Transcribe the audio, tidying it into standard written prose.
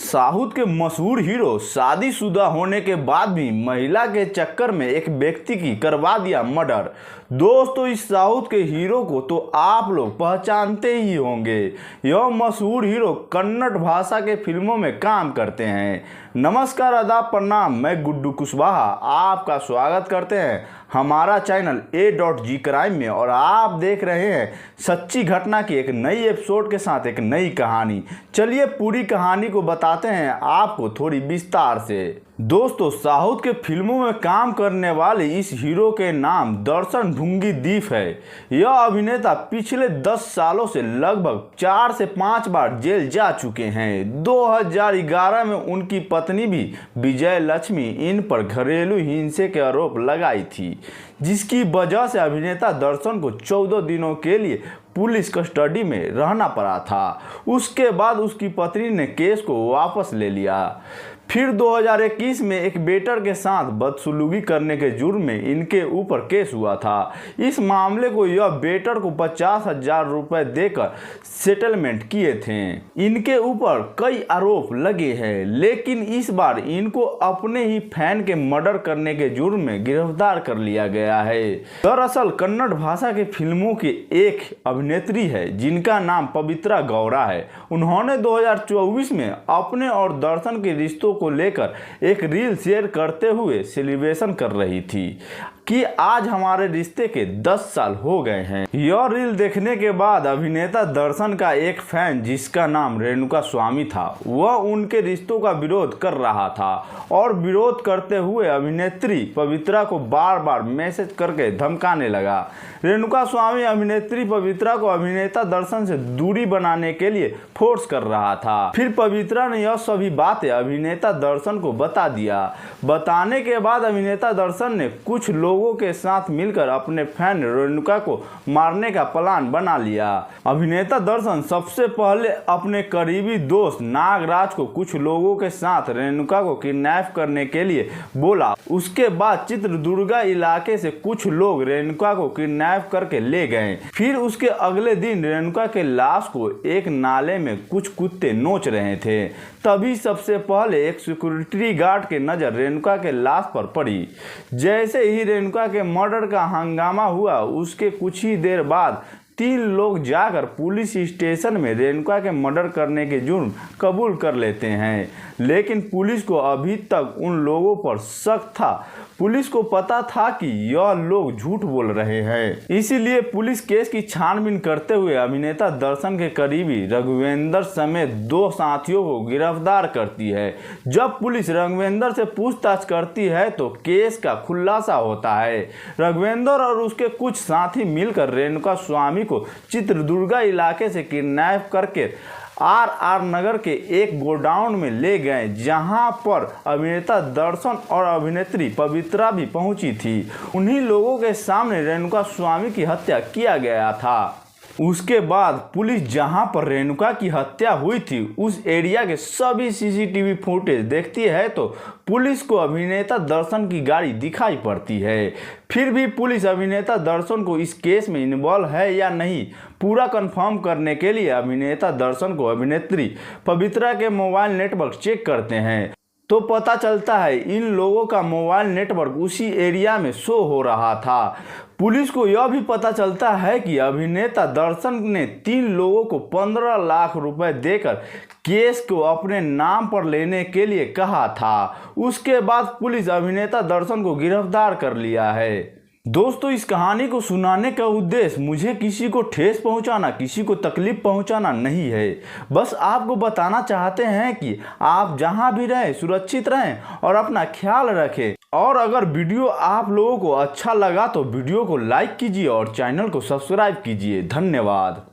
South के मशहूर hero शादीशुदा होने के बाद भी महिला के चक्कर में एक व्यक्ति की करवा दिया मर्डर। दोस्तों, इस साउथ के हीरो को तो आप लोग पहचानते ही होंगे। यह मशहूर हीरो कन्नड़ भाषा के फिल्मों में काम करते हैं। नमस्कार, आदाब, प्रणाम। मैं गुड्डू कुशवाहा आपका स्वागत करते हैं हमारा चैनल A.G क्राइम में, और आप देख रहे हैं सच्ची घटना की एक नई एपिसोड के साथ एक नई कहानी। चलिए पूरी कहानी को बताते हैं आपको थोड़ी विस्तार से। दोस्तों, साउथ के फिल्मों में काम करने वाले इस हीरो के नाम दर्शन भुंगीदीप है। यह अभिनेता पिछले 10 सालों से लगभग 4 से 5 बार जेल जा चुके हैं। 2011 में उनकी पत्नी भी विजय लक्ष्मी इन पर घरेलू हिंसा के आरोप लगाई थी, जिसकी वजह से अभिनेता दर्शन को 14 दिनों के लिए पुलिस कस्टडी में रहना पड़ा था। उसके बाद उसकी पत्नी ने केस को वापस ले लिया। फिर 2021 में एक वेटर के साथ बदसलूकी करने के जुर्म में इनके ऊपर केस हुआ था। इस मामले को यह वेटर को 50,000 रुपये देकर सेटलमेंट किए थे। इनके ऊपर कई आरोप लगे हैं, लेकिन इस बार इनको अपने ही फैन के मर्डर करने के जुर्म में गिरफ्तार कर लिया गया है। दरअसल कन्नड़ भाषा के फिल्मों की एक अभिनेत्री है जिनका नाम पवित्रा गौड़ा है। उन्होंने 2024 में अपने और दर्शन के रिश्तों को लेकर एक रील शेयर करते हुए सेलिब्रेशन कर रही थी कि आज हमारे रिश्ते के 10 साल हो गए हैं। यह रील देखने के बाद अभिनेता दर्शन का एक फैन जिसका नाम रेणुका स्वामी था, वह उनके रिश्तों का विरोध कर रहा था और विरोध करते हुए अभिनेत्री पवित्रा को बार बार मैसेज करके धमकाने लगा। रेणुका स्वामी अभिनेत्री पवित्रा को अभिनेता दर्शन से दूरी बनाने के लिए फोर्स कर रहा था। फिर पवित्रा ने यह सभी बातें अभिनेता दर्शन को बता दिया। बताने के बाद अभिनेता दर्शन ने कुछ लोगों के साथ मिलकर अपने फैन रेणुका को मारने का प्लान बना लिया। अभिनेता दर्शन सबसे पहले अपने करीबी दोस्त नागराज को कुछ लोगों के साथ रेणुका को किडनैप करने के लिए बोला। उसके बाद चित्रदुर्गा इलाके से कुछ लोग रेणुका को किडनैप करके ले गए। फिर उसके अगले दिन रेणुका के लाश को एक नाले में कुछ कुत्ते नोच रहे थे। तभी सबसे पहले एक सिक्योरिटी गार्ड के नजर रेणुका के लाश पर पड़ी। जैसे ही रेणुका के मर्डर का हंगामा हुआ, उसके कुछ ही देर बाद 3 लोग जाकर पुलिस स्टेशन में रेणुका के मर्डर करने के जुर्म कबूल कर लेते हैं, लेकिन पुलिस को अभी तक उन लोगों पर शक था। पुलिस को पता था कि यह लोग झूठ बोल रहे हैं, इसीलिए पुलिस केस की छानबीन करते हुए अभिनेता दर्शन के करीबी रघुवेंद्र समेत 2 साथियों को गिरफ्तार करती है। जब पुलिस रघुवेंद्र से पूछताछ करती है तो केस का खुलासा होता है। रघुवेंद्र और उसके कुछ साथी मिलकर रेणुका स्वामी को चित्रदुर्गा इलाके से किडनैप करके RR नगर के एक गोडाउन में ले गए, जहां पर अभिनेता दर्शन और अभिनेत्री पवित्रा भी पहुंची थी। उन्हीं लोगों के सामने रेणुका स्वामी की हत्या किया गया था। उसके बाद पुलिस जहां पर रेणुका की हत्या हुई थी उस एरिया के सभी CCTV फुटेज देखती है तो पुलिस को अभिनेता दर्शन की गाड़ी दिखाई पड़ती है। फिर भी पुलिस अभिनेता दर्शन को इस केस में इन्वॉल्व है या नहीं पूरा कंफर्म करने के लिए अभिनेता दर्शन को अभिनेत्री पवित्रा के मोबाइल नेटवर्क चेक करते हैं, तो पता चलता है इन लोगों का मोबाइल नेटवर्क उसी एरिया में शो हो रहा था। पुलिस को यह भी पता चलता है कि अभिनेता दर्शन ने 3 लोगों को 15 लाख रुपए देकर केस को अपने नाम पर लेने के लिए कहा था। उसके बाद पुलिस अभिनेता दर्शन को गिरफ्तार कर लिया है। दोस्तों, इस कहानी को सुनाने का उद्देश्य मुझे किसी को ठेस पहुंचाना, किसी को तकलीफ पहुंचाना नहीं है। बस आपको बताना चाहते हैं कि आप जहां भी रहें सुरक्षित रहें और अपना ख्याल रखें। और अगर वीडियो आप लोगों को अच्छा लगा तो वीडियो को लाइक कीजिए और चैनल को सब्सक्राइब कीजिए। धन्यवाद।